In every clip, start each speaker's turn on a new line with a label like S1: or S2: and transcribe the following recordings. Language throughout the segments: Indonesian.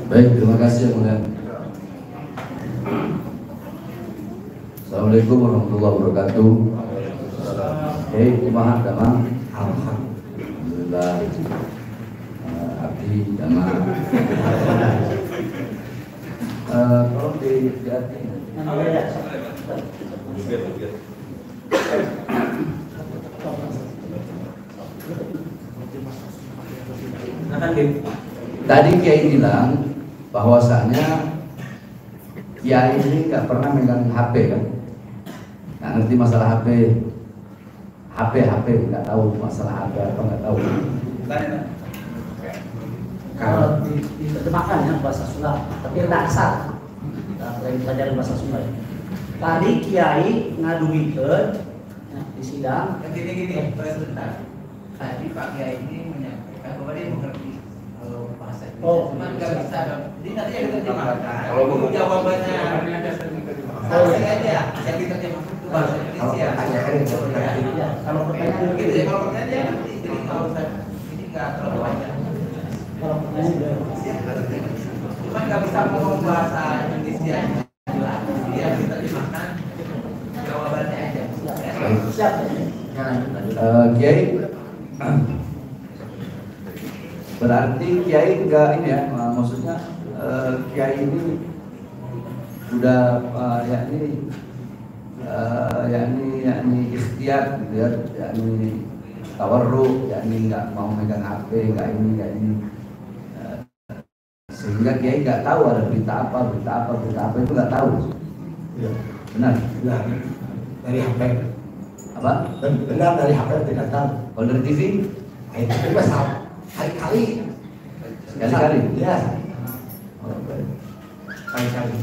S1: Baik, terima kasih yang mulia. Assalamualaikum warahmatullahi wabarakatuh. Hei, kumaha damang? Alhamdulillah. Abdi damang. Tolong dilihatin. Tadi Kiai bilang bahwasanya Kiai ini nggak pernah megang HP kan, nggak ngerti masalah HP, nggak tahu masalah HP apa nggak tahu.
S2: Kalau diterjemahkan ya bahasa Sunda, tapi dasar dari pelajaran bahasa Sunda. Tadi Kiai ngaduikeun di sidang.
S3: Gini, sebentar. Tadi Pak Kiai ini menyampaikan bahwa dia mengerti bahasa Indonesia.
S2: Oh,
S3: cuma nggak bisa. Jadi nanti yang diterjemahkan.
S1: Kalau mau
S3: jawabannya asing aja. Yang diterjemahkan itu bahasa Indonesia.
S2: Kalau pertanyaan
S3: Gitu ya. Kalau pertanyaan dia ngerti. Jadi kalau saya ini nggak terlalu banyak.
S2: kalau pertanyaan
S3: Cuma nggak bisa ngomong bahasa Indonesia. Jelas. Dia diterjemahkan jawabannya aja.
S2: siap.
S1: Kiai, berarti Kiai enggak ini ya, maksudnya Kiai ini udah yakni ikhtiar gitu ya, yakni tawarruk, yakni nggak mau megang HP, nggak ini, sehingga Kiai nggak tahu ada berita apa itu nggak tahu.
S4: Ya.
S1: Benar?
S4: Benar. Dari HP.
S1: Apa?
S4: Benar dari HP tidak tahu.
S1: Kalau dari TV?
S4: Itu masalah. Kali-kali.
S1: Sekali-kali?
S4: Ya.
S1: Oh, baik.
S4: Kali-kali.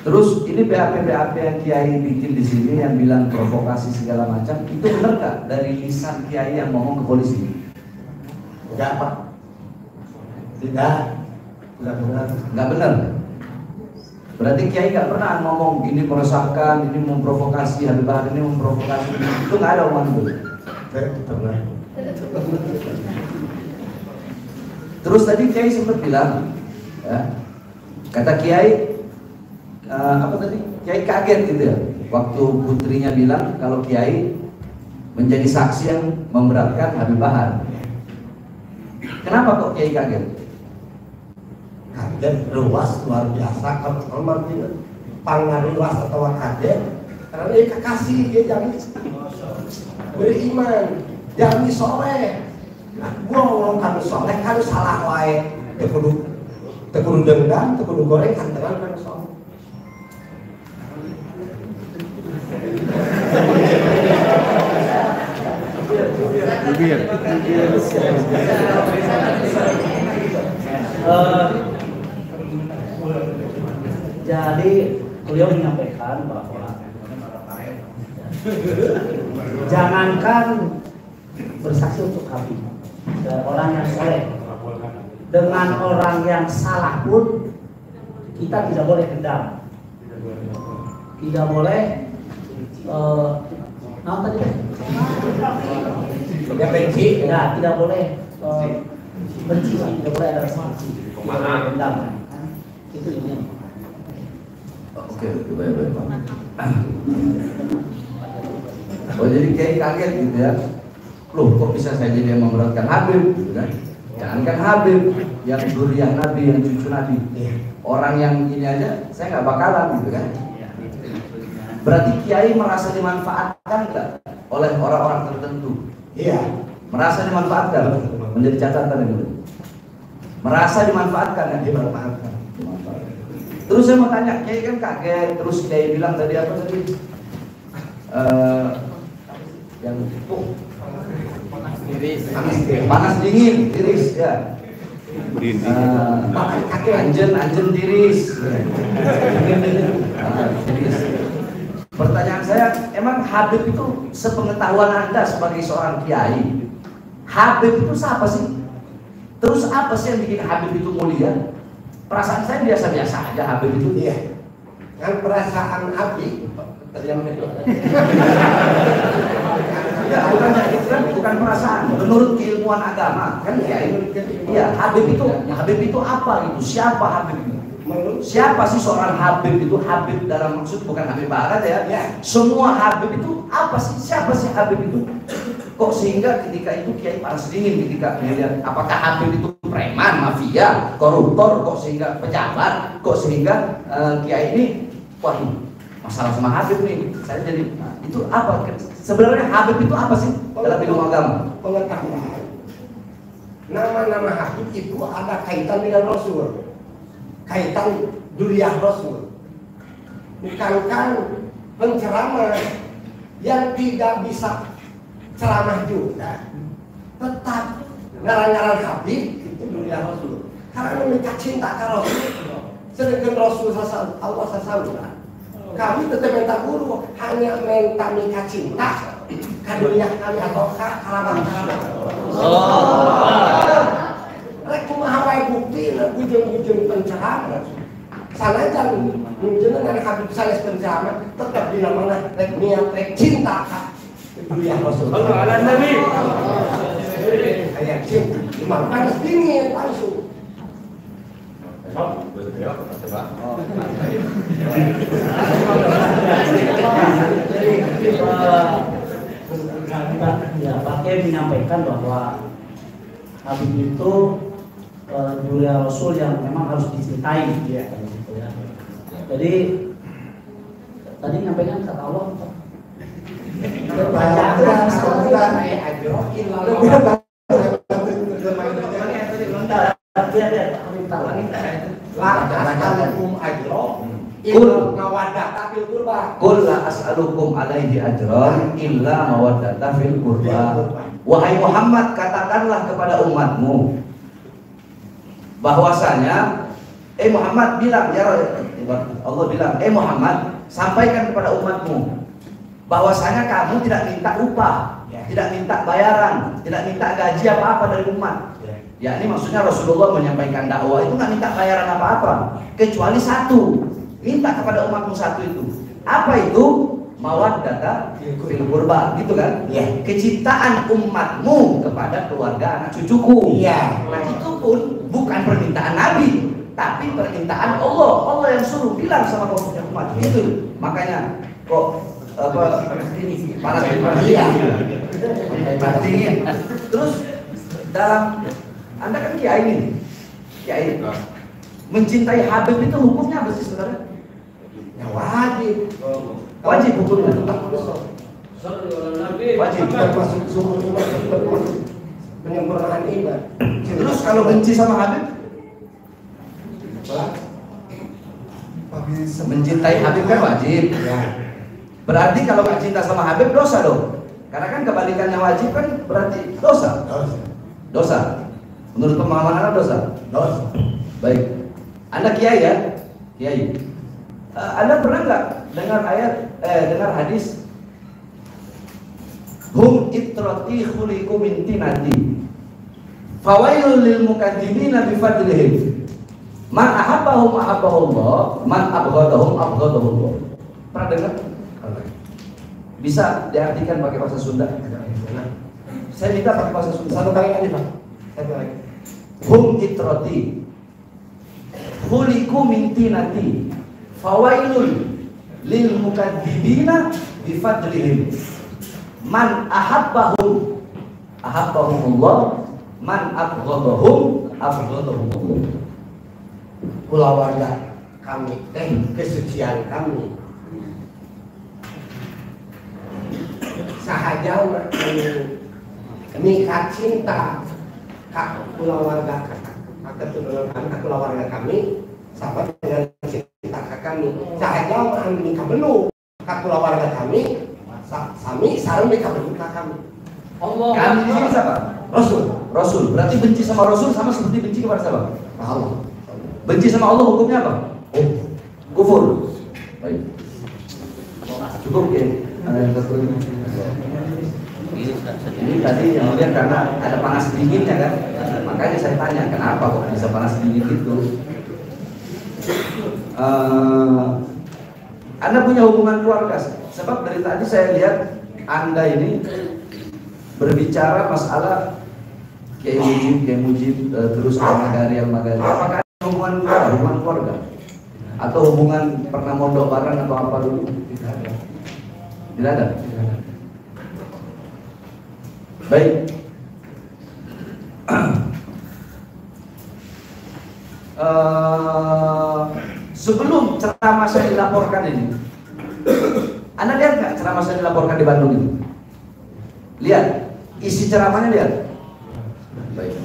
S1: Terus ini BAP yang Kiai bikin di sini yang bilang provokasi segala macam, itu benar nggak dari lisan Kiai yang ngomong ke polisi?
S4: Enggak, Pak. Tidak. Tidak benar.
S1: Nggak benar. Berarti Kiai nggak pernah ngomong ini meresahkan, ini memprovokasi, Habib Bahar ini memprovokasi, itu nggak ada omongan itu.
S4: Benar.
S1: Terus tadi Kiai sempat bilang, ya, kata Kiai apa tadi? Kiai kaget gitu ya, waktu putrinya bilang kalau Kiai menjadi saksi yang memberatkan Habib Bahar. Kenapa kok Kiai kaget?
S4: Kaget luas luar biasa kalau martin pangaruas atau kaget karena dia kekasih dia jami beriman jami soleh. Nah, gua ngomong kami soleh kan salah wae tekudu dendam tekudu goreng hanteran kan soleh.
S2: Jadi beliau menyampaikan bahwa jangankan bersaksi untuk kami orang yang soleh, dengan orang yang salah pun kita tidak boleh dendam, tidak boleh tadi
S4: Ya benci,
S2: ya tidak boleh benci, tidak boleh ada benci, dendam. Itu ini.
S1: Oke, baik. Oh jadi Kiai kaget gitu ya. Loh kok bisa saya jadi yang memberatkan Habib gitu kan? Jangankan Habib, yang zuriyah Nabi, yang cucu Nabi, orang yang ini aja saya nggak bakalan gitu kan? Berarti Kiai merasa dimanfaatkan nggak oleh orang-orang tertentu?
S4: iya,
S1: Merasa dimanfaatkan? Menjadi catatan itu. Merasa dimanfaatkan ya?
S4: dimanfaatkan.
S1: Terus saya mau tanya, Kiai kan kaget, terus Kiai bilang tadi apa tadi? Yang panas dingin, tiris ya. Anjen tiris. Tiris. Pertanyaan saya, emang Habib itu sepengetahuan Anda sebagai seorang Kiai, Habib itu siapa sih? Terus apa sih yang bikin Habib itu mulia? Perasaan saya biasa-biasa aja Habib itu.
S4: Iya. Kan perasaan Habib terjadi itu.
S1: Ya, itu kan bukan perasaan. Menurut keilmuan agama kan ya. Iya, Habib itu apa itu? Siapa Habib itu? Siapa sih seorang Habib itu? Habib dalam maksud bukan Habib Barat ya. Semua Habib itu apa sih? Siapa sih Habib itu? Kok sehingga ketika itu Kiai panas dingin ketika melihat apakah Habib itu preman, mafia, koruptor, kok sehingga pejabat, kok sehingga Kiai ini, waduh, masalah sama Habib nih. Saya jadi itu apa? Sebenarnya Habib itu apa sih dalam ilmu agama?
S4: Pengetahuan. Nama-nama Habib itu ada kaitan dengan Rasul, kaitan duriah Rasul. Bukankan penceramah yang tidak bisa ceramah juga, tetap ngaran-ngaran Habib itu duriah Rasul. Karena mereka cinta ke Rasul. Sedangkan Rasul Allah SAW, kami tetap minta guru hanya minta nikah cinta kadunya kami atau kalangan kami. Rek kumaha bukti ujung-ujung penceramah. Sana jangan menjenengan Habib sanes penceramah tetap dinamana rek niat rek cinta ka duriah Rasul.
S2: Allah Nabi.
S4: Kayak cinta, imam panas dingin langsung.
S2: Ya, Pak Kiai menyampaikan bahwa Habib itu duriah Rasul yang memang harus dicintai, ya. Jadi tadi nyampaikan kata Allah.
S1: Qul la as'alukum alaihi ajran illa mawaddata fil qurba. Wahai Muhammad, katakanlah kepada umatmu bahwasanya Muhammad bilang, ya Allah bilang, Muhammad, sampaikan kepada umatmu bahwasanya kamu tidak minta upah, tidak minta bayaran, tidak minta gaji apa-apa dari umat. Ya, ini maksudnya Rasulullah menyampaikan dakwah itu nggak minta bayaran apa-apa, kecuali satu, minta kepada umatmu satu itu. Apa itu? Mawaddata fil qurba, gitu kan?
S4: Ya.
S1: Kecintaan umatmu kepada keluarga anak cucuku.
S4: Iya.
S1: Nah, itu pun bukan permintaan Nabi, tapi permintaan Allah. Allah yang suruh bilang sama kaum umat itu. Makanya kok panas dingin. Iya. Panas dingin. Terus dalam Anda kan kiai ini, kiai mencintai Habib itu hukumnya apa sih sebenarnya?
S4: Ya wajib.
S1: Wajib hukumnya. Wajib.
S4: Termasuk sumur iman, termasuk penyempurnaan iman.
S1: Terus kalau benci sama Habib? Mencintai Habib kan wajib.
S4: Ya.
S1: Berarti kalau nggak cinta sama Habib dosa dong. Karena kan kebalikannya wajib kan berarti dosa. Dosa. Menurut pemahaman Anda dosa?
S4: Dosa.
S1: Baik. Anda kiai ya? Kiai. Anda pernah nggak dengar dengar hadis hum itrati khuliqu min tinati fawailul lil mukadzibina bi fadlihim man ahabbahum ahabbahullah man abghadahum abghadahullah. Pernah dengar? Bisa diartikan pakai bahasa Sunda? Saya minta pakai bahasa Sunda.
S4: Satu kali aja, Pak. Satu lagi.
S1: Hum itrati khuliqu min tinati fawailul lil mukadzibina bi fadlihim man ahabbahum ahabbahumullah man abghadahum abghadahumullah.
S4: Keluarga kami, kesucian kami. Sahaja nikah cinta keluarga keturunan kami, keluarga kami sama dengan cinta kami. Sahaja nikah belum keluarga kami, sami sarung nikah belum kami.
S1: Kami di sini siapa?
S4: Rasul.
S1: Rasul. Berarti benci sama Rasul sama seperti benci kepada siapa?
S4: Allah.
S1: Benci sama Allah hukumnya apa? Kufur. Baik. Cukup ya. Ini tadi yang mulia karena ada panas dinginnya kan, makanya saya tanya kenapa kok bisa panas dingin itu. Anda punya hubungan keluarga, sebab dari tadi saya lihat Anda ini berbicara masalah Kiai Mujib, terus Al-Magari. Apakah ada hubungan keluarga? Atau hubungan pernah mondok bareng atau apa dulu? Tidak ada. Baik. Sebelum ceramah saya dilaporkan ini, Anda lihat nggak ceramah saya dilaporkan di Bandung itu? Lihat, isi ceramahnya lihat. Baik.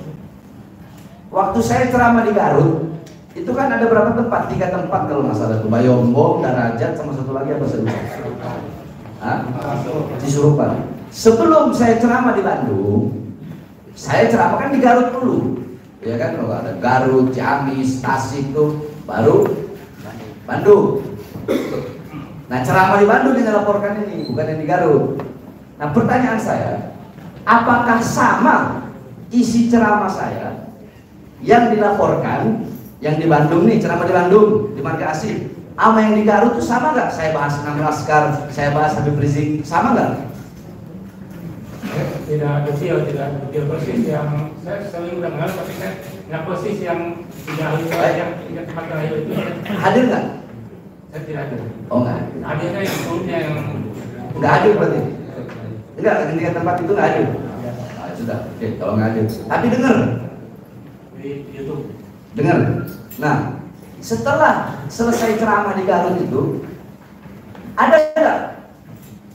S1: Waktu saya ceramah di Garut, itu kan ada berapa tempat? 3 tempat kalau nggak salah tuh, Bayombong, Darajat, sama satu lagi apa sih? Cisurupan. Sebelum saya ceramah di Bandung, saya ceramah kan di Garut dulu, ya kan? Kalau ada Garut, Ciamis, Tasik tuh, baru Bandung. Nah, ceramah di Bandung yang dilaporkan ini, bukan yang di Garut. Nah, pertanyaan saya, apakah sama isi ceramah saya yang dilaporkan, yang di Bandung nih, ceramah di Bandung, di Marga Asih, sama yang di Garut itu sama nggak? Saya bahas Enam Laskar, saya bahas Habib Rizik, sama nggak?
S5: Tidak detail, tidak detail persis yang saya sering dengar, tapi saya nggak persis yang tidak tempat lahir itu.
S1: Hadir nggak?
S5: Saya tidak ada.
S1: Oh nggak.
S5: Hadirnya yang sebelumnya yang
S1: Nggak hadir berarti? Enggak, di tempat itu nggak hadir. Nah, sudah, oke, kalau nggak hadir. Tapi dengar.
S5: di YouTube.
S1: Dengar. Nah, setelah selesai ceramah di Garut itu, ada nggak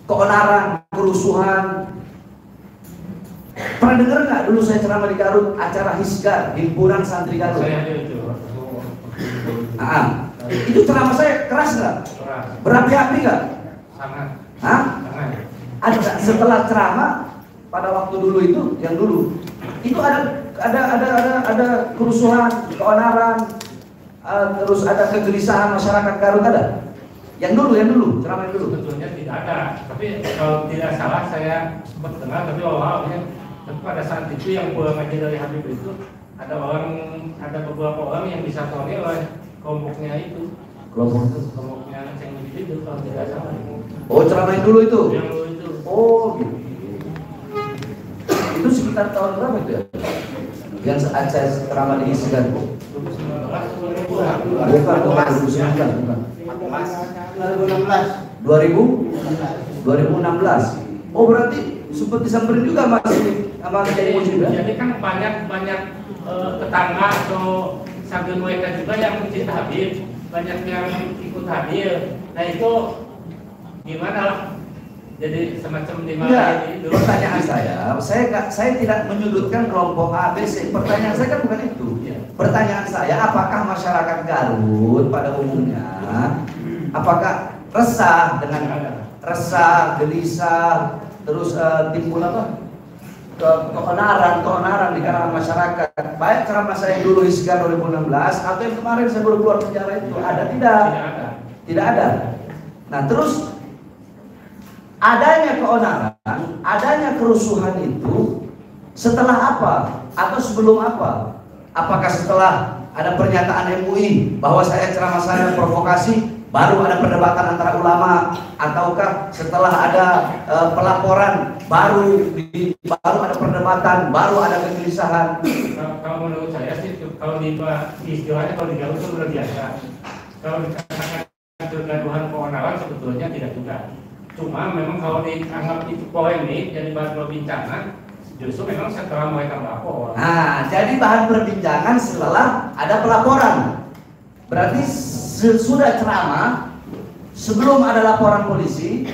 S1: keonaran, kerusuhan? Pernah dengar nggak dulu saya ceramah di Garut, acara Hiskar, Himpunan Santri Garut?
S5: Saya ada itu.
S1: Itu ceramah saya keras nggak?
S5: Keras.
S1: Berapi-api nggak?
S5: Sangat.
S1: Sangat.
S5: Sangat.
S1: Ada setelah ceramah pada waktu dulu itu, yang dulu itu ada kerusuhan, keonaran, terus ada kegelisahan masyarakat Garut ada. Yang dulu ceramah yang dulu.
S5: Sebetulnya tidak ada, tapi kalau tidak salah saya sempat dengar, tapi awalnya pada saat itu yang pulang ngaji dari Habib itu ada beberapa orang yang disatoni oleh kelompoknya itu. Kelompoknya Ceng Mujib itu kalau tidak salah.
S1: Oh, ceramah yang dulu itu.
S5: Yang dulu itu.
S1: Oh, gitu. Itu sekitar tahun berapa itu ya? Yang saat saya ceramah di Isgan. Bukan 2016. Oh, berarti sempat disamperin juga sama Kiai Mujib ya?
S5: Jadi kan banyak tetangga atau sambil mereka juga yang mencinta Habib, banyak yang ikut hadir. Nah itu gimana lah? Jadi semacam dimarahin itu.
S1: Pertanyaan saya tidak menyudutkan kelompok A, B, C. Pertanyaan saya kan bukan itu. Pertanyaan saya, apakah masyarakat Garut pada umumnya, apakah resah dengan gelisah, terus timbul apa? Keonaran di kalangan masyarakat. Baik ceramah saya dulu Hiskar 2016 atau yang kemarin saya baru keluar penjara itu, ada tidak? Tidak ada. Nah, terus adanya keonaran, adanya kerusuhan itu setelah apa atau sebelum apa? Apakah setelah ada pernyataan MUI bahwa ceramah saya provokasi, baru ada perdebatan antara ulama, ataukah setelah ada pelaporan baru ada perdebatan, baru ada kegelisahan?
S5: Kalau menurut saya sih, kalau di istilahnya kalau di Garut itu sudah biasa. Kalau dikatakan kegaduhan keonaran sebetulnya tidak juga. Cuma memang kalau dianggap itu polemik jadi bahan perbincangan, justru memang setelah mereka melapor.
S1: Nah, jadi bahan perbincangan setelah ada pelaporan. Berarti sudah ceramah sebelum ada laporan polisi,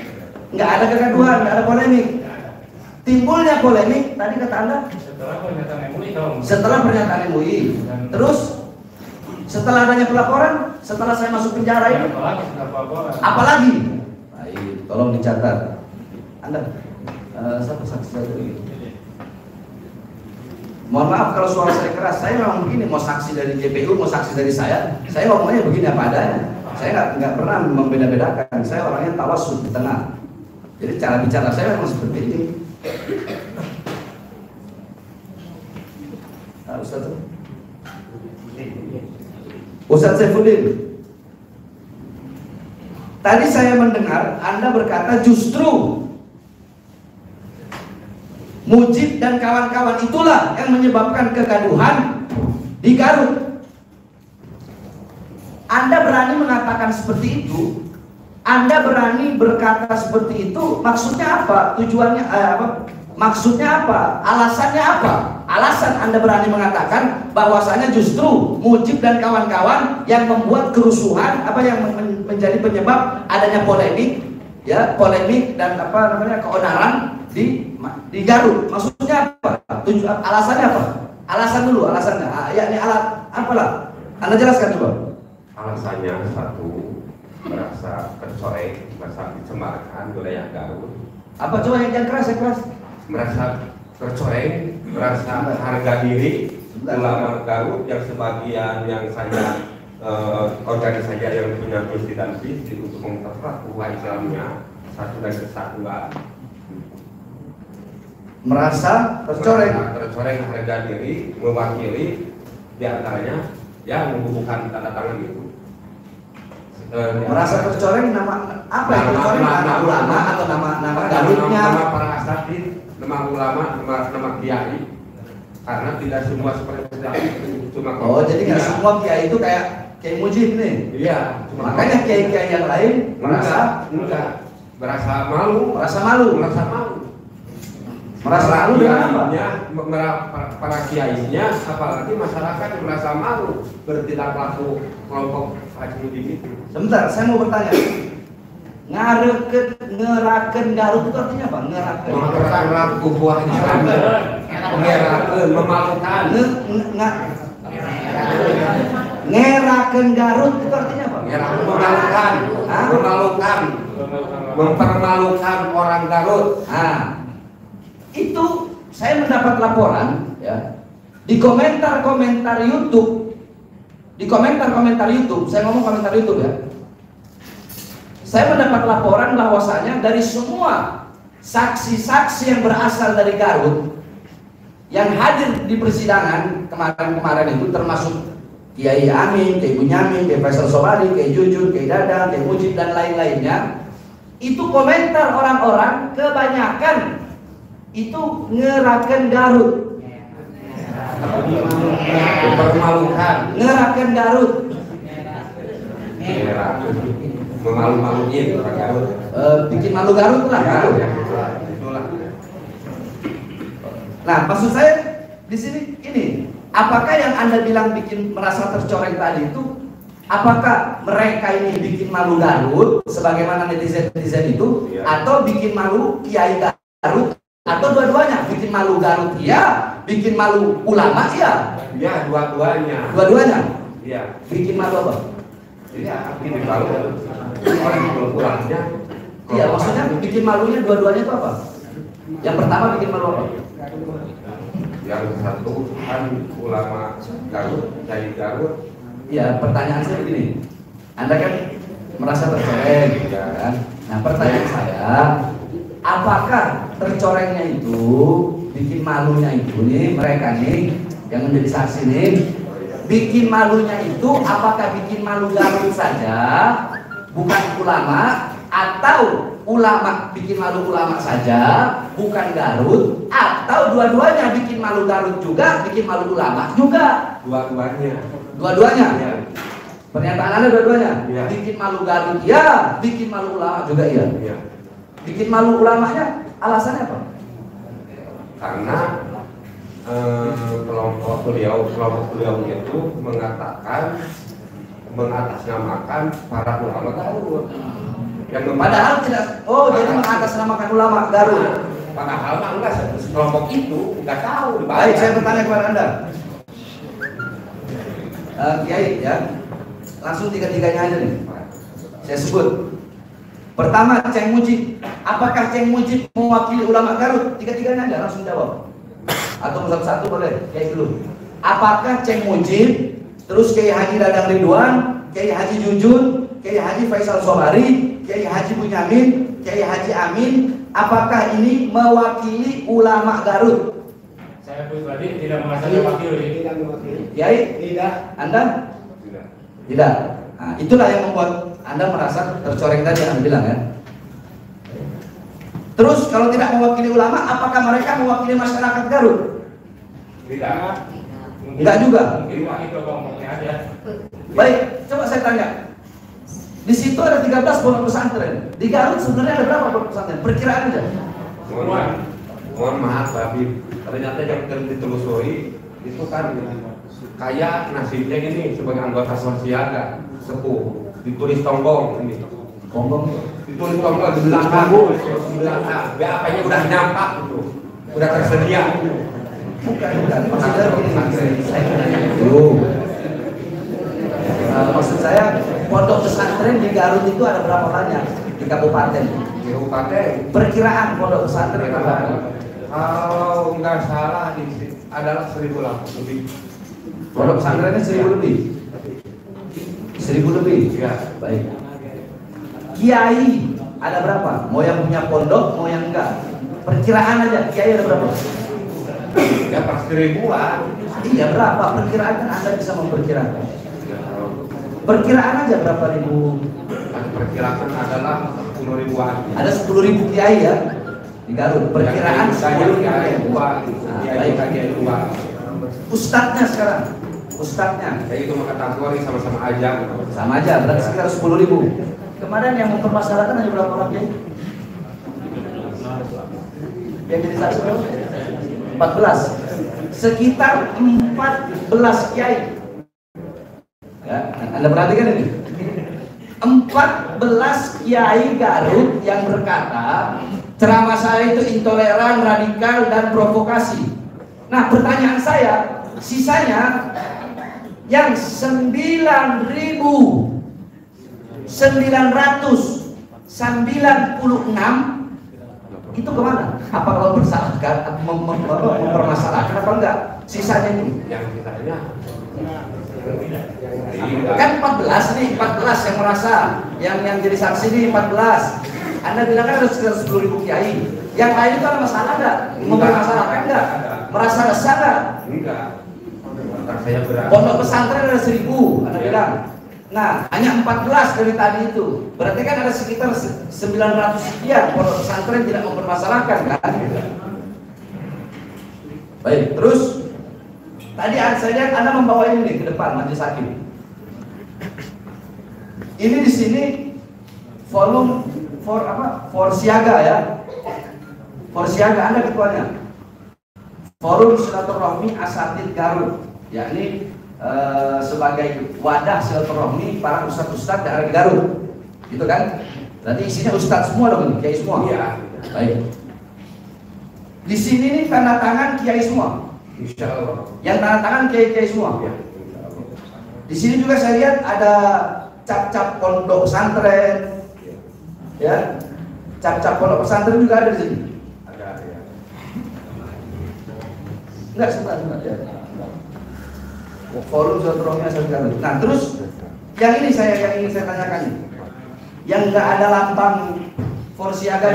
S1: nggak ada kegaduhan, nggak ada polemik. Timbulnya polemik tadi kata Anda
S5: Setelah pernyataan MUI,
S1: setelah pernyataan MUI. Terus setelah adanya pelaporan, setelah saya masuk penjara ini, apalagi? Baik, tolong dicatat. Anda satu saksi satu ini. Mohon maaf kalau suara saya keras. Saya memang begini, mau saksi dari JPU, mau saksi dari saya ngomongnya begini apa adanya. Saya nggak pernah membeda-bedakan. Saya orangnya tawasul di tengah. Jadi cara bicara saya memang seperti ini. Ustaz Saifuddin, tadi saya mendengar Anda berkata justru Mujib dan kawan-kawan itulah yang menyebabkan kegaduhan di Garut. Anda berani mengatakan seperti itu, Anda berani berkata seperti itu, maksudnya apa? Tujuannya apa? Maksudnya apa? Alasannya apa? Alasan Anda berani mengatakan bahwasanya justru Mujib dan kawan-kawan yang membuat kerusuhan, apa yang menjadi penyebab adanya polemik, ya, polemik dan apa namanya keonaran di Garut. Maksudnya apa? Alasannya apa? Alasan dulu, alasannya. Yakni alat apalah? Anda jelaskan coba.
S6: Alasannya satu, merasa tercoreng, merasa dicemarkan wilayah Garut.
S1: Apa coba yang keras, yang keras?
S6: Merasa tercoreng, merasa harga diri ulama Garut yang sebagian yang saya organisasi yang punya visi dan visi untuk memperkuat ukhuwah Islamnya satu dan kesatuan.
S1: Merasa tercoreng,
S6: harga diri, mewakili diantaranya yang membubuhkan tanda tangan itu.
S1: Merasa tercoreng nama apa yang tercoreng? Nama ulama atau nama Garutnya?
S6: Nama para asatid, nama ulama, nama kiai. Karena tidak semua seperti itu, cuma
S1: Oh, jadi nggak semua kiai itu kayak Kiai Mujib nih?
S6: Iya.
S1: Makanya kiai-kiai yang lain merasa
S6: malu,
S1: merasa malu dengan apa?
S6: Para kiainya, apalagi masyarakat yang merasa malu bertindak laku kelompok Haji Mujib itu.
S1: Sebentar, saya mau bertanya. Ngeraken Garut itu artinya apa? Ngeraken.
S6: Memperkerat ukhuwah Islam. Ngeraken, memalukan.
S1: Ngeraken Garut itu artinya apa?
S6: Ngeraken, memalukan. Memalukan. Mempermalukan orang Garut.
S1: Nah, itu saya mendapat laporan ya di komentar-komentar YouTube. Di komentar-komentar YouTube, saya ngomong komentar YouTube ya. Saya mendapat laporan bahwasanya dari semua saksi-saksi yang berasal dari Garut yang hadir di persidangan kemarin-kemarin itu, termasuk Kiai Amin, Kiai Bunyamin, Kiai Faisal Sobari, Kiai Jujun, Kiai Dadang, Kiai Mujib dan lain-lainnya, itu komentar orang-orang kebanyakan itu ngeraken Garut,
S6: Mempermalukan.
S1: ngeraken Garut,
S6: memalu-maluin orang Garut.
S1: bikin malu Garut lah. Garut.
S6: Itulah.
S1: Nah, maksud saya di sini ini, apakah yang Anda bilang bikin merasa tercoreng tadi itu, apakah mereka ini bikin malu Garut sebagaimana netizen itu, atau bikin malu Kiai Garut, atau dua-duanya? Bikin malu Garut iya, bikin malu ulama iya?
S6: Ya, dua-duanya.
S1: Dua-duanya?
S6: Iya.
S1: Bikin malu apa?
S6: Ya, bikin malu orang kurangnya.
S1: Iya, maksudnya bikin malunya dua-duanya itu apa? Yang pertama bikin malu apa?
S6: Yang satu kan ulama Garut, dari Garut.
S1: Iya, pertanyaan saya begini. Anda kan merasa tercoreng, ya kan? Nah, pertanyaan saya, apakah tercorengnya itu, bikin malunya itu nih, mereka nih yang menjadi saksi nih, bikin malunya itu apakah bikin malu Garut saja, bukan ulama, atau ulama bikin malu ulama saja, bukan Garut, atau dua-duanya bikin malu Garut juga, bikin malu ulama juga?
S6: Dua-duanya.
S1: Dua-duanya?
S6: Ya.
S1: Pernyataan Anda dua-duanya?
S6: Ya.
S1: Bikin malu Garut ya, bikin malu ulama juga ya.
S6: Ya.
S1: Bikin malu ulamanya alasannya apa?
S6: Karena kelompok beliau itu mengatakan mengatasnamakan para ulama Garut.
S1: Padahal tidak. Oh, jadi mengatasnamakan ulama Garut.
S6: Padahal enggak, kelompok itu enggak tahu.
S1: Baik, saya bertanya kepada Anda. Kiai ya, langsung tiga-tiganya aja nih. Saya sebut. Pertama, Ceng Mujib. Apakah Ceng Mujib mewakili ulama Garut? Tiga-tiganya aja langsung jawab. Atau satu-satu boleh, Kiai dulu. Apakah Ceng Mujib, terus Kiai Haji Dadang Ridwan, Kiai Haji Jujun, Kiai Haji Faisal Sobari, Kiai Haji Bunyamin, Kiai Haji Amin, apakah ini mewakili ulama Garut?
S5: Saya pribadi tidak merasa mewakili.
S4: Tidak mewakili.
S1: Kiai?
S4: Tidak.
S1: Anda?
S6: Tidak.
S1: Tidak. Nah, itulah yang membuat Anda merasa tercoreng tadi Anda bilang kan. Terus kalau tidak mewakili ulama, apakah mereka mewakili masyarakat Garut?
S6: Tidak.
S1: Enggak juga.
S5: Mungkin itu kelompoknya aja.
S1: Baik, coba saya tanya. Di situ ada 13 pondok pesantren. Di Garut sebenarnya ada berapa pondok pesantren? Perkiraan aja.
S6: Mohon maaf, Habib. Ternyata yang ditelusuri itu kan kayak nasibnya ini sebagai anggota sosial sepuh, ditulis tonggong ini.
S1: Tonggong
S6: Ditulis tonggong di belakang, BAP-nya udah nyampak itu, udah tersedia.
S1: bukan. Maksudnya begini, saya tanya dulu. Maksud saya pondok pesantren di Garut itu ada berapa banyak di kabupaten?
S6: Di kabupaten.
S1: Perkiraan pondok pesantren itu berapa?
S6: Kalau nggak salah adalah 1.000 lebih.
S1: Pondok pesantrennya 1.000 lebih. 1.000 lebih.
S6: Ya.
S1: Baik. Kiai ada berapa? Mau yang punya pondok, mau yang enggak? Perkiraan aja. Kiai ada berapa?
S6: Ya pasti ribuan.
S1: Iya berapa? Perkiraan kan Anda bisa memperkirakan. Perkiraan aja berapa ribu?
S6: Perkiraan adalah 10 ribuan.
S1: Ada 10.000 kiai ya di Garut. Perkiraan 10.000 kiai.
S6: Baik.
S1: Ustadznya sekarang, ustadznya
S6: Saya itu mengetahui sama-sama aja.
S1: sama aja, berarti sekitar 10.000. Kemarin yang mempermasalahkan hanya berapa orang kiai? Yang jadi saksi berapa? 14. Sekitar 14 kiai. Ya, Anda perhatikan ini. 14 kiai Garut yang berkata ceramah saya itu intoleran, radikal, dan provokasi. Nah, pertanyaan saya, sisanya yang 9.996 itu kemana? Apa kalau bersalahkan, mempermasalahkan apa enggak? Sisanya ini
S6: Yang kitanya
S1: kan 14 nih, 14 yang merasa, yang jadi saksi nih 14. Anda bilang kan ada sekitar 10.000 kiai. Yang lain itu ada masalah enggak? Mempermasalahkan enggak? Merasa resah enggak?
S6: enggak. Saya berani.
S1: Pondok pesantren ada 1.000, Anda bilang. Nah, hanya 14 dari tadi itu. Berarti kan ada sekitar 900 sekian pondok pesantren tidak mempermasalahkan kan? Baik, terus tadi saya lihat Anda membawa ini ke depan majelis hakim. Ini di sini volume for siaga ya. For siaga Anda ketuanya. Forum Silaturahmi Asatid Garut, yakni sebagai wadah silaturahmi para ustadz-ustadz daerah Garut, gitu kan? Berarti isinya ustadz semua dong ini, kiai semua.
S6: Iya.
S1: Baik. Di sini nih tanda tangan kiai semua.
S6: Insya Allah.
S1: Yang tanda tangan kiai-kiai semua.
S6: Ya, insya Allah.
S1: Di sini juga saya lihat ada cap-cap pondok pesantren, ya, cap-cap pondok pesantren juga ada di sini.
S6: Ada ya.
S1: Enggak, sebentar ya. Forum silaturahmi asal Garut. Nah, terus yang ini yang ingin saya tanyakan nih. Yang nggak ada lambang Forsiaga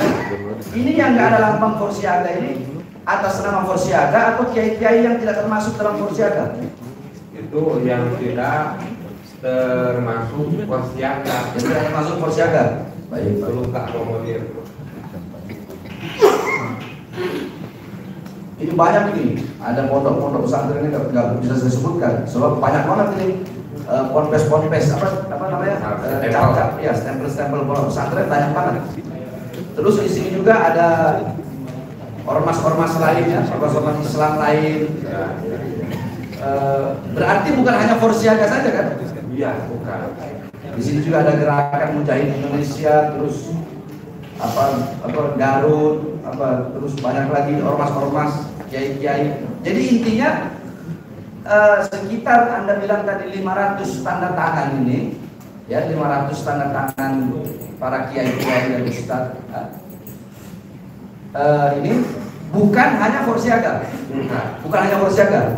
S1: ini yang nggak ada lambang Forsiaga ini atas nama Forsiaga atau kiai-kiai yang tidak termasuk dalam Forsiaga?
S6: Itu yang tidak termasuk Forsiaga.
S1: Yang tidak termasuk Forsiaga. Baik,
S6: Perlu tak akomodir.
S1: ini banyak ini. Ada pondok-pondok pesantren ini nggak bisa saya sebutkan. Sebab banyak banget ini ponpes apa namanya? Cap-cap ya, stempel-stempel pondok pesantren banyak banget. Terus di sini juga ada ormas-ormas lain ya, ormas-ormas Islam lain. Berarti bukan hanya Forsiaga saja kan?
S6: Iya, bukan.
S1: Di sini juga ada gerakan Mujahid Indonesia, terus Garut, terus banyak lagi ormas-ormas, kiai-kiai. Jadi intinya sekitar Anda bilang tadi 500 tanda tangan ini, ya 500 tanda tangan para kiai-kiai dan ustadz. Ini bukan hanya Forsiaga, bukan hanya Forsiaga,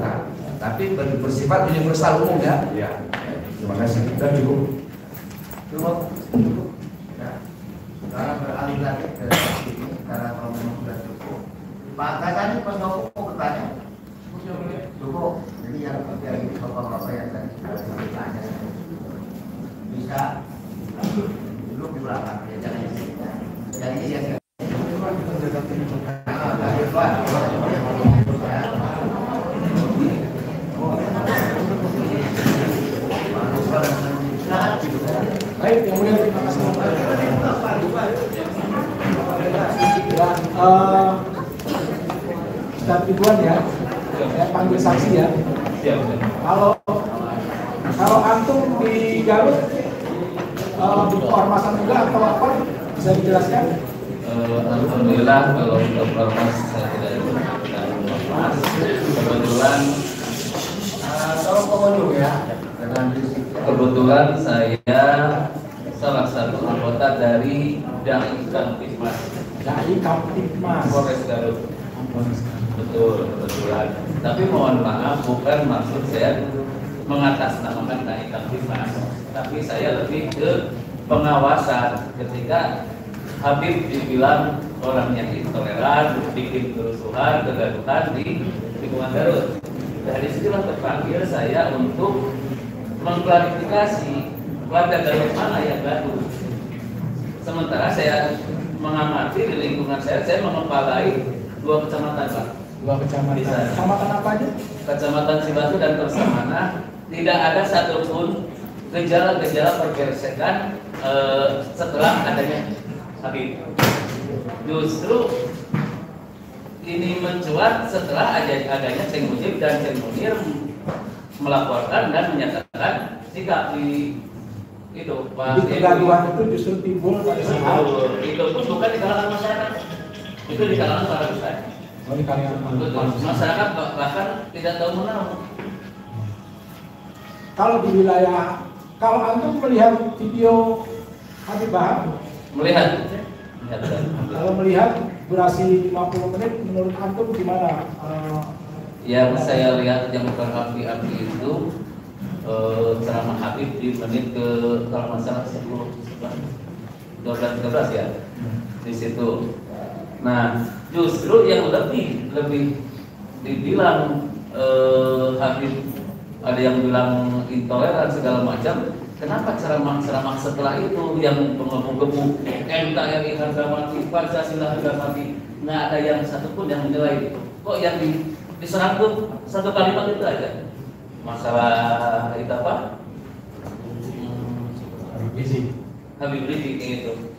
S1: tapi bersifat universal umum ya.
S6: Iya.
S1: Terima kasih. Dan cukup.
S3: Sekarang beralih lagi ke ini karena kalau memang sudah cukup. Pak Kasani pendopo mau bertanya. Cukup. Jadi yang bapak-bapak yang tadi sudah bertanya bisa duduk di belakang ya, jangan di sini. Jadi
S7: Ustaz Ridwan ya, saya panggil saksi ya.
S5: Siap.
S7: Kalau antum di Garut ormasan juga atau apa, bisa dijelaskan?
S1: Alhamdulillah kalau untuk ormas saya tidak ikut ormas. Kebetulan
S3: Tolong komodo ya.
S1: kebetulan saya salah satu anggota dari Dai Kamtipmas
S7: Dai Kamtipmas
S1: Polres Garut. Betul, kebetulan. Tapi mohon maaf, bukan maksud saya mengatasnamakan Dai Kamtipmas, tapi saya lebih ke pengawasan ketika Habib dibilang orang yang intoleran, bikin kerusuhan, kegaduhan di lingkungan Garut. Dari situlah terpanggil saya untuk mengklarifikasi warga Garut mana yang gaduh. Sementara saya mengamati di lingkungan saya mengepalai 2 kecamatan, Pak.
S7: 2 kecamatan. Kecamatan apa aja?
S1: Kecamatan Cibatu dan Persamana, tidak ada satupun gejala-gejala pergesekan setelah adanya Habib. Justru ini mencuat setelah adanya Ceng Mujib dan Ceng Munir melaporkan dan menyatakan sikap di itu Pak.
S7: Jadi kegaduhan itu justru timbul pada saat
S1: itu pun bukan di kalangan masyarakat, itu di kalangan para ustaz.
S7: di Kalimantan.
S1: Betul. Masyarakat bahkan tidak tahu menahu.
S7: Kalau di wilayah, kalau antum melihat video Habib Bahar,
S1: Melihat.
S7: kalau melihat durasi 50 menit, menurut antum gimana?
S1: Yang saya lihat yang berapi-api itu ceramah Habib di menit ke kalau masalah 10, 12, 13 ya di situ. Nah, justru yang lebih dibilang Habib, ada yang bilang intoleran segala macam. Kenapa ceramah setelah itu yang menggebu-gebu NKRI harga mati, Pancasila harga mati, nggak ada yang satupun yang menilai itu. Kok yang diserang tuh satu kalimat itu aja? Masalah itu apa? Habib Rizik itu.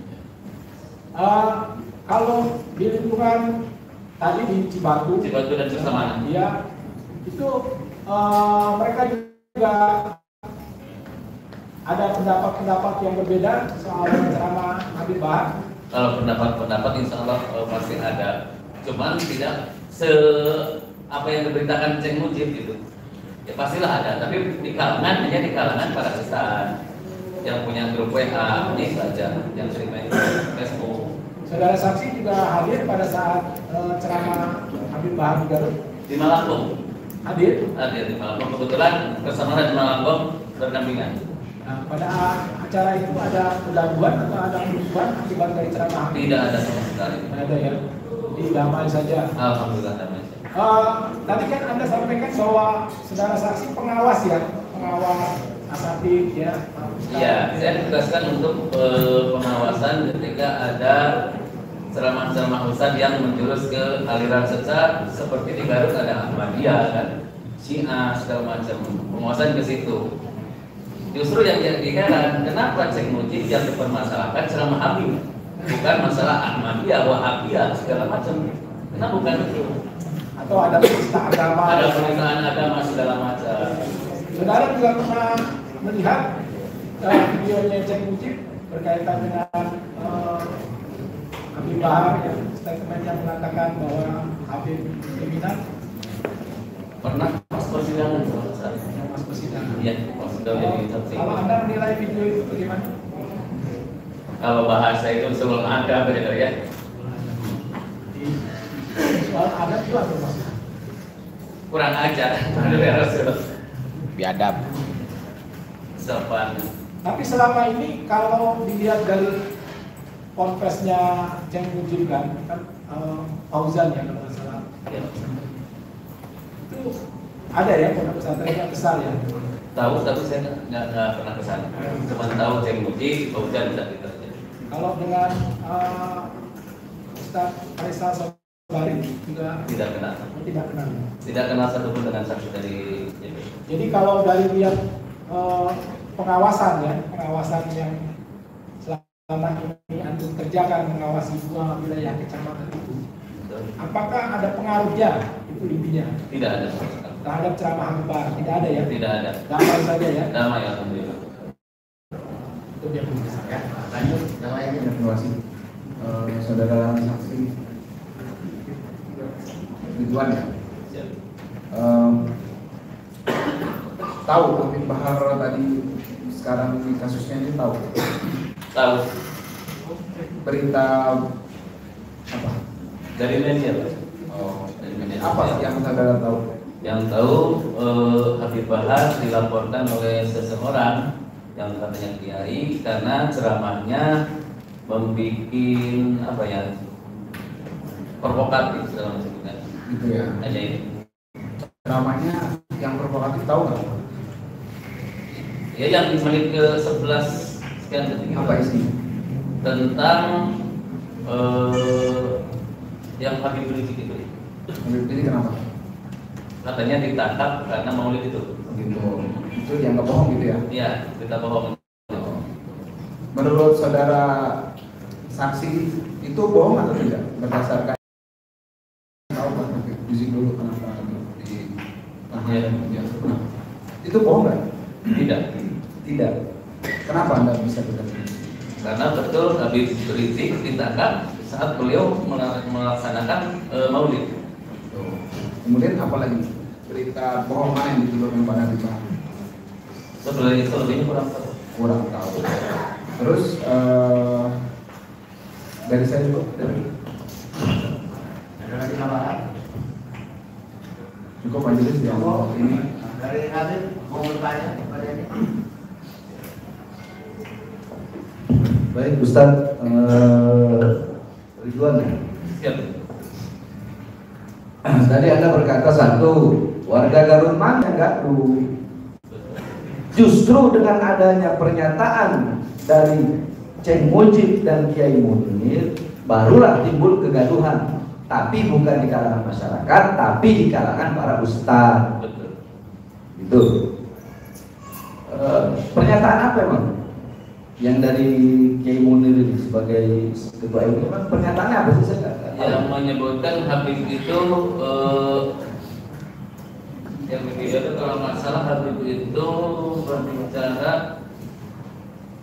S7: Kalau di lingkungan tadi di Cibatu
S1: dan Persamana.
S7: ya itu mereka juga ada pendapat-pendapat yang berbeda soal ceramah Habib Bahar.
S1: Kalau pendapat insya Allah pasti ada. Cuman tidak apa yang diberitakan Ceng Mujib gitu. Ya pastilah ada, tapi di kalangan hanya di kalangan para ustaz yang punya grup WA ini saja yang sering main Facebook.
S7: Saudara saksi juga hadir pada saat ceramah Habib Bahar di Garut.
S1: Di Malangkong
S7: Hadir.
S1: di Malangkong, kebetulan bersama di Malangkong berdampingan.
S7: Nah, pada acara itu ada kegaduhan atau ada kerusuhan akibat dari ceramah Habib?
S1: Tidak ada sama sekali.
S7: Tidak ada ya. Jadi damai saja.
S1: Alhamdulillah damai.
S7: Tadi kan Anda sampaikan bahwa saudara saksi pengawas ya, pengawas asatid ya.
S1: Iya, saya ditugaskan untuk pengawasan ketika ada ceramah-ceramah ustaz yang menjurus ke aliran sesat seperti di Garut ada Ahmadiyah kan, Syiah segala macam. Pengawasan ke situ. Justru yang jadi heran, kenapa Ceng Mujib yang dipermasalahkan ceramah Habib, bukan masalah Ahmadiyah, Wahabiyah segala macam. Kenapa bukan itu?
S7: Atau ada penista agama?
S1: Ada penistaan agama segala macam.
S7: Saudara juga pernah melihat videonya Ceng Mujib berkaitan dengan Habib Bahar yang statement yang mengatakan bahwa Habib kriminal?
S1: Pernah pas persidangan
S7: Mas persidangan.
S1: Iya, pas sudah jadi saksi.
S7: Kalau Anda menilai video itu bagaimana?
S1: Kalau bahasa itu sebelum ada begitu ya.
S7: Soal adat itu apa Mas?
S1: Kurang ajar, ada Rasul.
S8: Biadab.
S1: Sopan.
S7: Tapi selama ini kalau dilihat dari ponpesnya Ceng Mujib kan Fauzan ya kalau nggak salah.
S1: Ya.
S7: Itu ada ya pondok pesantren yang besar ya.
S1: Tahu tapi saya nggak pernah ke sana. Cuma tahu Ceng Mujib, Fauzan bisa gitu aja.
S7: Kalau dengan Ustaz Faisal Sobari juga
S1: Tidak kenal.
S7: tidak kenal.
S1: Tidak kenal satupun dengan saksi dari JP.
S7: Jadi kalau dari lihat pengawasan ya, pengawasan yang selama ini antum kerjakan mengawasi 2 wilayah kecamatan itu, apakah ada pengaruhnya itu intinya.
S5: Tidak ada sama sekali.
S7: Terhadap ceramah Habib Bahar tidak ada ya.
S5: Tidak ada.
S7: Damai saja ya.
S5: Damai alhamdulillah.
S7: Itu dia punya saya.
S3: Lanjut yang lainnya.
S1: Terima kasih. Saudara saksi Ridwan ya. Tahu Habib Bahar tadi sekarang di kasusnya ini tahu
S5: Tahu
S1: berita apa?
S5: dari media, Pak.
S1: Oh,
S5: Dari media.
S1: apa yang saudara tahu?
S5: Yang tahu Habib Bahar dilaporkan oleh seseorang yang katanya kiai karena ceramahnya membuat apa ya, provokatif dalam sebutnya.
S1: Gitu ya.
S5: Aja ini.
S1: Ceramahnya yang provokatif tahu nggak?
S5: Ya yang di menit ke 11 sekian detik.
S1: Apa isinya?
S5: Tentang yang Habib Rizik itu.
S1: Habib ini kenapa?
S5: Katanya ditangkap karena maulid itu.
S1: Gitu. Itu dianggap bohong gitu ya?
S5: Iya, kita bohong.
S1: Menurut saudara saksi itu bohong atau tidak? Berdasarkan tahu Pak Habib Rizik dulu kenapa di tahanan ya. Itu bohong nggak?
S5: Tidak.
S1: Tidak. Kenapa Anda bisa berkata?
S5: Karena betul Habib Rizik ditangkap saat beliau melaksanakan maulid.
S1: Kemudian apa lagi? Berita bohong mana yang dituduhkan pada Habib Bahar?
S5: Sebenarnya itu lebihnya kurang tahu.
S1: Kurang tahu. Terus dari saya juga
S3: Ada lagi tambahan?
S1: cukup majelis yang ini.
S3: Dari Habib mau bertanya kepada ini.
S1: Baik Ustaz Ridwan ya.
S5: Siap.
S1: Tadi Anda berkata satu, warga Garut mana gaduh. Justru dengan adanya pernyataan dari Ceng Mujib dan Kiai Munir, barulah timbul kegaduhan. Tapi bukan di kalangan masyarakat, tapi di kalangan para ustaz.
S5: Betul.
S1: Itu pernyataan apa emang? Yang dari Kiai Munir ini sebagai ketua MUI, pernyataannya apa sih? Saya nggak tahu.
S5: Yang menyebutkan Habib itu yang berbeda itu kalau nggak salah Habib itu berbicara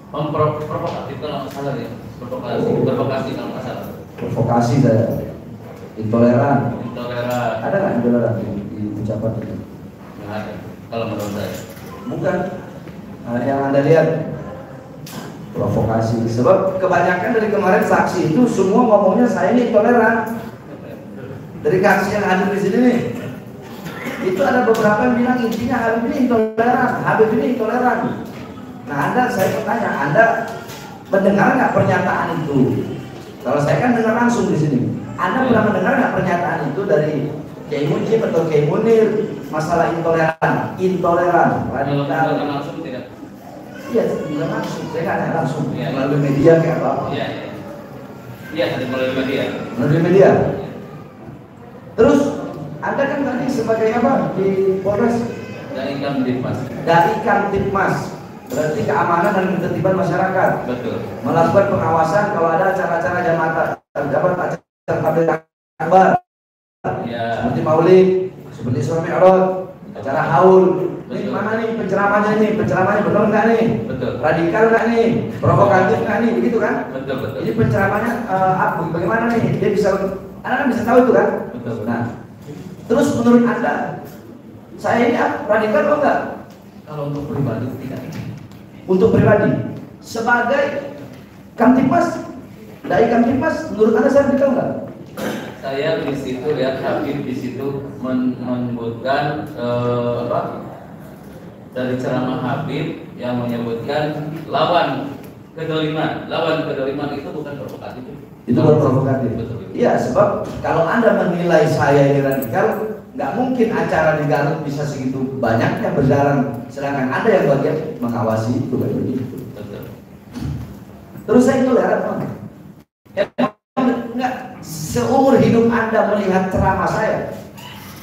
S5: provokatif kalau nggak salah ya, provokasi kalau nggak salah.
S1: Provokasi saya, intoleran.
S5: Intoleran.
S1: Ada nggak intoleran di ucapan itu?
S5: Nggak ada. Kalau menurut saya.
S1: Bukan. Yang Anda lihat provokasi. Sebab kebanyakan dari kemarin saksi itu semua ngomongnya saya ini intoleran. Dari saksi yang hadir di sini nih, itu ada beberapa yang bilang intinya Habib ini intoleran, Habib ini intoleran. Nah Anda, saya bertanya, Anda mendengar nggak pernyataan itu? Kalau saya kan dengar langsung di sini. Anda pernah mendengar nggak pernyataan itu dari Kiai Mujib atau Kiai Munir masalah intoleran, radikal?
S5: Langsung tidak.
S1: Iya, tidak langsung. Saya nggak tanya langsung.
S5: Iya.
S1: Melalui media kayak apa?
S5: Iya. Iya, ada melalui media.
S1: Melalui media. Terus Anda kan tadi sebagai apa di Polres?
S5: Dari Kamtipmas.
S1: Dari Kamtipmas. Berarti keamanan dan ketertiban masyarakat.
S5: Betul.
S1: Melakukan pengawasan kalau ada acara-acara jamaah acara tabligh akbar.
S5: Ya.
S1: Seperti Maulid, seperti Isra Mi'raj, acara haul. Ini mana nih penceramahnya nih? Penceramahnya benar nggak nih?
S5: Betul.
S1: Radikal nggak nih? Provokatif nggak nih? Begitu kan?
S5: Betul, betul.
S1: Ini penceramahnya bagaimana nih? Dia bisa, Anda kan bisa tahu itu kan?
S5: Betul.
S1: Nah, terus menurut Anda, saya ini radikal atau enggak? Kalau untuk pribadi tidak. Untuk pribadi, sebagai Kamtipmas, dari Kamtipmas, menurut Anda saya radikal enggak?
S5: Saya di situ lihat Habib di situ menyebutkan dari ceramah Habib yang menyebutkan lawan kedoliman itu bukan provokatif.
S1: Itu bukan provokatif.
S5: Betul.
S1: Iya, sebab kalau Anda menilai saya ini radikal, nggak mungkin acara di Garut bisa segitu banyaknya berjalan, sedangkan ada yang bagian mengawasi itu kayak begitu.
S5: Betul.
S1: Terus saya intoleran apa? Enggak, seumur hidup Anda melihat ceramah saya,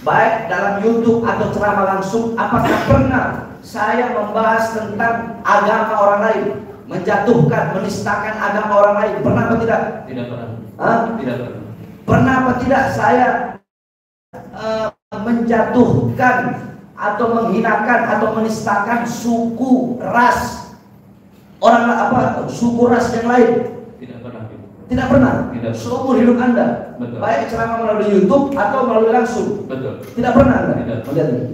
S1: baik dalam YouTube atau ceramah langsung, apakah pernah saya membahas tentang agama orang lain, menjatuhkan, menistakan agama orang lain? Pernah atau tidak?
S5: Tidak pernah.
S1: Hah?
S5: Tidak pernah.
S1: Pernah apa tidak saya menjatuhkan atau menghinakan atau menistakan suku, ras orang suku ras yang lain?
S5: Tidak pernah.
S1: Tidak pernah.
S5: Tidak.
S1: Seumur hidup Anda,
S5: Betul.
S1: baik ceramah melalui YouTube atau melalui langsung.
S5: Betul.
S1: Tidak pernah Anda.
S5: Tidak.
S1: Melihat ini.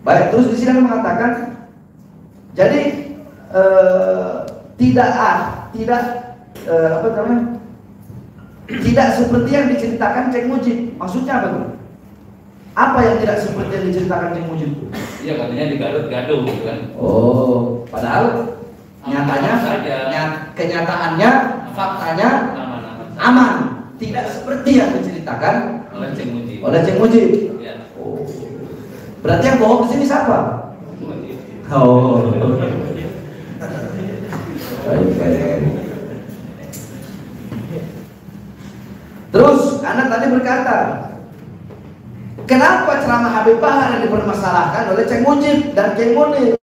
S1: Baik, terus di sini Anda mengatakan, jadi tidak seperti yang diceritakan Ceng Mujib. Maksudnya apa tuh? Apa yang tidak seperti yang diceritakan Ceng Mujib?
S5: Iya, katanya di Garut gaduh gitu kan.
S1: Oh, padahal nyatanya,
S5: saja.
S1: kenyataannya, faktanya
S5: Aman-aman.
S1: aman. Tidak seperti yang diceritakan
S5: Oleh Ceng Mujib.
S1: oleh Ceng Mujib.
S5: Ya.
S1: Oh. Berarti yang bohong di sini siapa?
S5: Mujib.
S1: Oh. Baik. Terus Anda tadi berkata, kenapa ceramah Habib Bahar yang dipermasalahkan oleh Ceng Mujib dan Ceng Munir?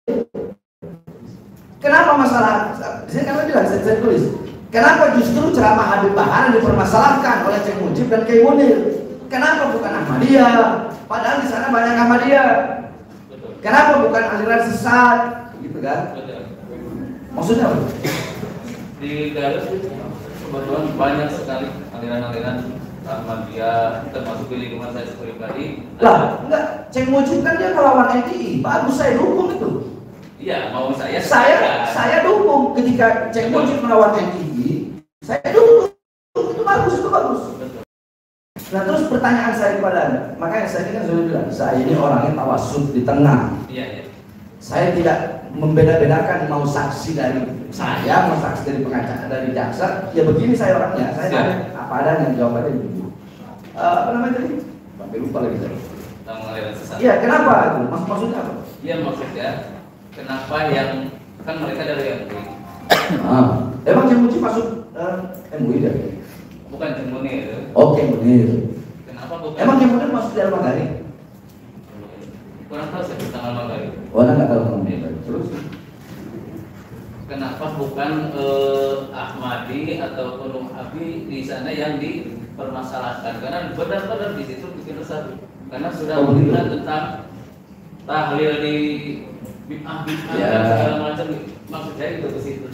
S1: Kenapa masalah? Di sini kan bilang, saya tulis, kenapa justru ceramah Habib Bahar yang dipermasalahkan oleh Ceng Mujib dan Ceng Munir? Kenapa bukan Ahmadiyah? Padahal di sana banyak Ahmadiyah.
S5: Betul.
S1: Kenapa bukan aliran sesat? Gitu kan?
S5: Betul.
S1: Maksudnya apa?
S5: Di Garut kebetulan banyak sekali aliran-aliran Ahmadiyah, termasuk di lingkungan saya pribadi.
S1: Lah, enggak, Ceng Mujib kan dia melawan NTI. Bagus, saya dukung itu.
S5: Iya, mau saya.
S1: Saya dukung ketika Ceng Mujib melawan NTI. Saya dukung. Itu bagus.
S5: Betul.
S1: Nah, terus pertanyaan saya kepada Anda, makanya saya kan sudah bilang, saya ini orangnya tawasud di tengah.
S5: Iya.
S1: Saya tidak membeda-bedakan mau saksi dari saya, mau saksi dari pengacara, dari jaksa. Ya begini saya orangnya. Saya tanya apa adanya, jawab aja begini. Apa namanya tadi? Sampai lupa lagi saya.
S5: Tentang aliran sesat.
S1: Iya, kenapa itu? Maksudnya apa?
S5: Iya, maksudnya kenapa yang kan mereka dari MUI.
S1: Emang Ceng Mujib masuk MUI dari?
S5: Bukan Ceng Munir.
S1: Oke, Munir.
S5: Kenapa bukan?
S1: Emang Ceng Munir masuk di Al-Magari?
S5: Kurang tahu saya tentang Al-Magari.
S1: Oh, Anda nggak tahu tentang Al-Magari. Terus?
S5: Kenapa bukan Ahmadi ataupun Wahabi di sana yang dipermasalahkan? Karena benar-benar di situ bikin resah. Karena sudah menghina tentang tahlil di bid'ah
S1: Ya.
S5: dan segala macam. Maksud saya itu ke situ.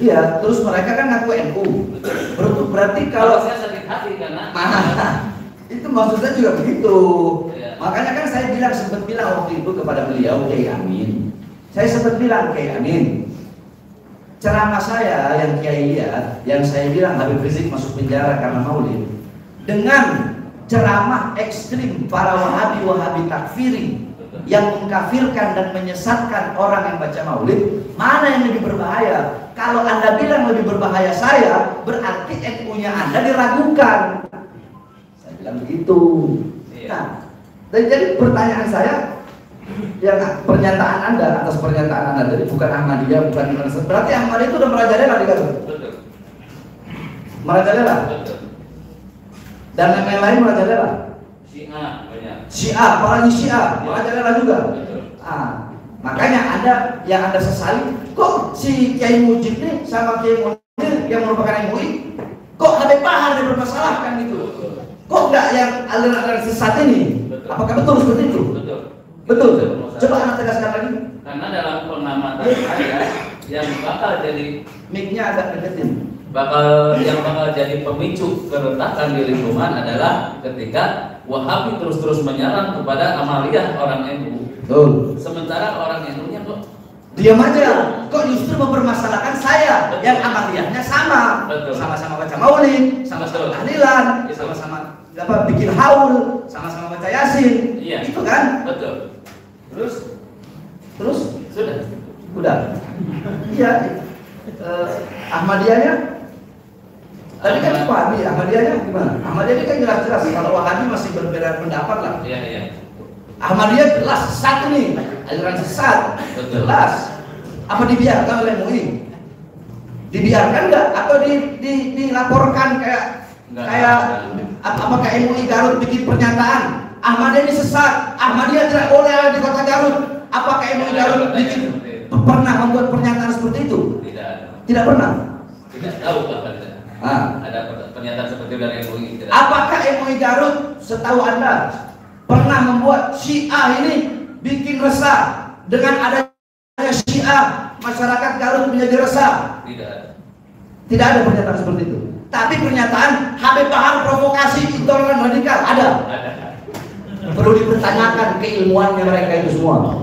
S1: Iya, terus mereka kan ngaku NU. Berarti kalau
S5: saya sakit hati karena
S1: itu maksud saya juga begitu.
S5: Ya.
S1: Makanya kan saya sempat bilang waktu itu kepada beliau, Kiai Amin. Saya sempat bilang, Kiai Amin, ceramah saya yang Kiai lihat, yang saya bilang Habib Rizik masuk penjara karena maulid, dengan ceramah ekstrim para Wahabi takfiri yang mengkafirkan dan menyesatkan orang yang baca maulid, mana yang lebih berbahaya? Kalau Anda bilang lebih berbahaya saya, berarti NU-nya Anda diragukan. Saya bilang begitu. Nah, dan jadi pertanyaan saya, yang pernyataan Anda atas pernyataan Anda tadi bukan Ahmadiyah, bukan Iman, berarti Ahmadiyah itu udah merajalela di Garut.
S5: betul.
S1: Merajalela.
S5: Betul.
S1: Dan yang lain merajalela.
S5: Syiah banyak.
S1: Syiah, apalagi Syiah, merajalela juga.
S5: Betul.
S1: Makanya yang Anda sesali, kok si Kiai Mujib nih sama Kiai Munir yang merupakan MUI, kok Habib Bahar dipermasalahkan gitu? Kok nggak yang aliran sesat ini?
S5: Betul.
S1: Apakah betul seperti itu?
S5: Betul.
S1: Betul. Coba Anda tegaskan lagi.
S5: Karena dalam pengamatan saya yang bakal jadi
S1: Mic-nya agak deketin.
S5: yang bakal jadi pemicu keretakan di lingkungan adalah ketika Wahabi terus menyerang kepada amaliyah orang NU.
S1: Betul.
S5: Sementara orang NU-nya kok
S1: Diam aja. Kok justru mempermasalahkan saya yang amaliyahnya sama.
S5: Betul.
S1: Sama-sama baca maulid, sama-sama
S5: Betul.
S1: tahlilan,
S5: Betul.
S1: sama-sama bikin haul, sama-sama baca yasin.
S5: Iya.
S1: Itu kan?
S5: betul.
S1: Terus
S5: Sudah.
S1: udah. Iya. Ahmadiyahnya tadi kan Wahabi, Ahmadiyahnya gimana? Ahmadiyah kan jelas-jelas, kalau Wahabi masih berbeda pendapat lah.
S5: Iya.
S1: Ahmadiyah jelas sesat ini, aliran sesat.
S5: Betul.
S1: Jelas. Apa dibiarkan oleh MUI? Dibiarkan nggak? Atau dilaporkan
S5: Enggak.
S1: apakah MUI Garut bikin pernyataan Ahmadiyah ini sesat, Ahmadiyah tidak boleh ada di kota Garut? Apakah MUI Garut pernah membuat pernyataan seperti itu?
S5: Tidak.
S1: Tidak pernah.
S5: Tidak tahu kapan.
S8: Ada pernyataan seperti dari MUI.
S1: Apakah MUI Garut setahu Anda pernah membuat Syiah ini bikin resah? Dengan adanya Syiah, masyarakat Garut menjadi resah? Tidak ada pernyataan seperti itu. Tapi pernyataan Habib Bahar provokasi intoleran radikal ada. Perlu dipertanyakan keilmuannya mereka itu semua.